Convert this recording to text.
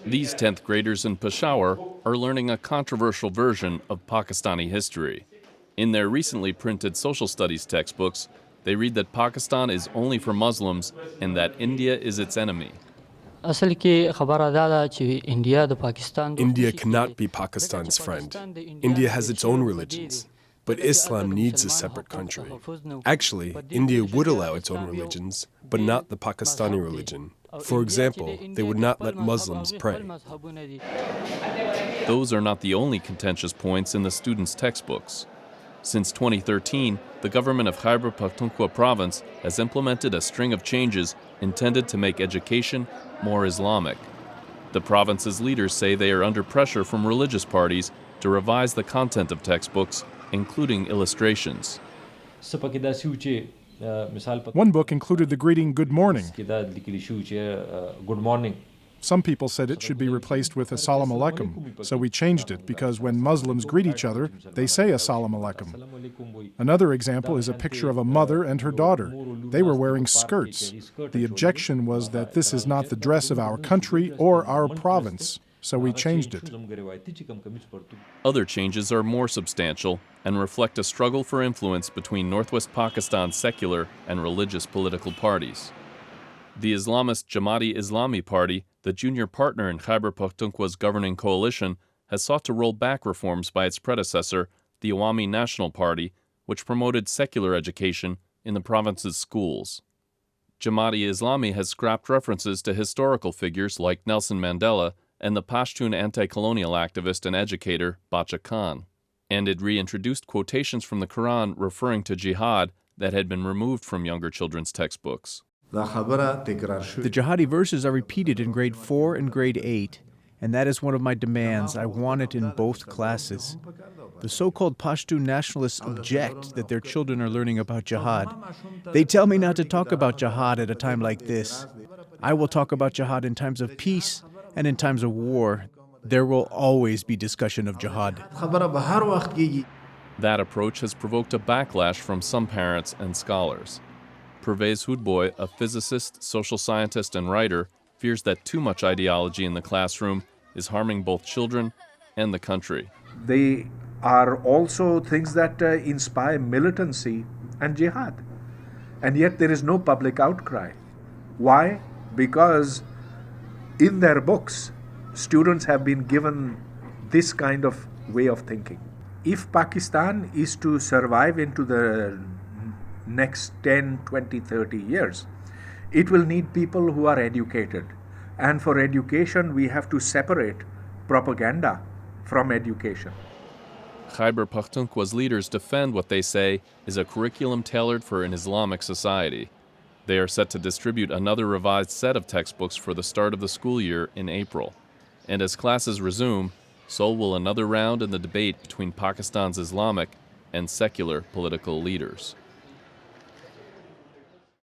These 10th graders in Peshawar are learning a controversial version of Pakistani history. In their recently printed social studies textbooks, they read that Pakistan is only for Muslims and that India is its enemy. India cannot be Pakistan's friend. India has its own religions, but Islam needs a separate country. Actually, India would allow its own religions, but not the Pakistani religion. For example, they would not let Muslims pray. Those are not the only contentious points in the students' textbooks. Since 2013, the government of Khyber-Pakhtunkhwa province has implemented a string of changes intended to make education more Islamic. The province's leaders say they are under pressure from religious parties to revise the content of textbooks, including illustrations. One book included the greeting, "Good morning." Some people said it should be replaced with "Assalamu alaikum," so we changed it because when Muslims greet each other, they say "Assalamu alaikum." Another example is a picture of a mother and her daughter. They were wearing skirts. The objection was that this is not the dress of our country or our province, so we changed it. Other changes are more substantial and reflect a struggle for influence between Northwest Pakistan's secular and religious political parties. The Islamist Jamaat-e-Islami party, the junior partner in Khyber-Pakhtunkhwa's governing coalition, has sought to roll back reforms by its predecessor, the Awami National Party, which promoted secular education in the province's schools. Jamaat-e-Islami has scrapped references to historical figures like Nelson Mandela and the Pashtun anti-colonial activist and educator Bacha Khan, and it reintroduced quotations from the Quran referring to jihad that had been removed from younger children's textbooks. The jihadi verses are repeated in grade 4 and grade 8, and that is one of my demands. I want it in both classes. The so-called Pashtun nationalists object that their children are learning about jihad. They tell me not to talk about jihad at a time like this. I will talk about jihad in times of peace and in times of war. There will always be discussion of jihad. That approach has provoked a backlash from some parents and scholars. Pervez Hoodbhoy, a physicist, social scientist, and writer, fears that too much ideology in the classroom is harming both children and the country. They are also things that inspire militancy and jihad. And yet there is no public outcry. Why? Because in their books, students have been given this kind of way of thinking. If Pakistan is to survive into the next 10, 20, 30 years, it will need people who are educated. And for education, we have to separate propaganda from education. Khyber-Pakhtunkhwa's leaders defend what they say is a curriculum tailored for an Islamic society. They are set to distribute another revised set of textbooks for the start of the school year in April. And as classes resume, so will another round in the debate between Pakistan's Islamic and secular political leaders.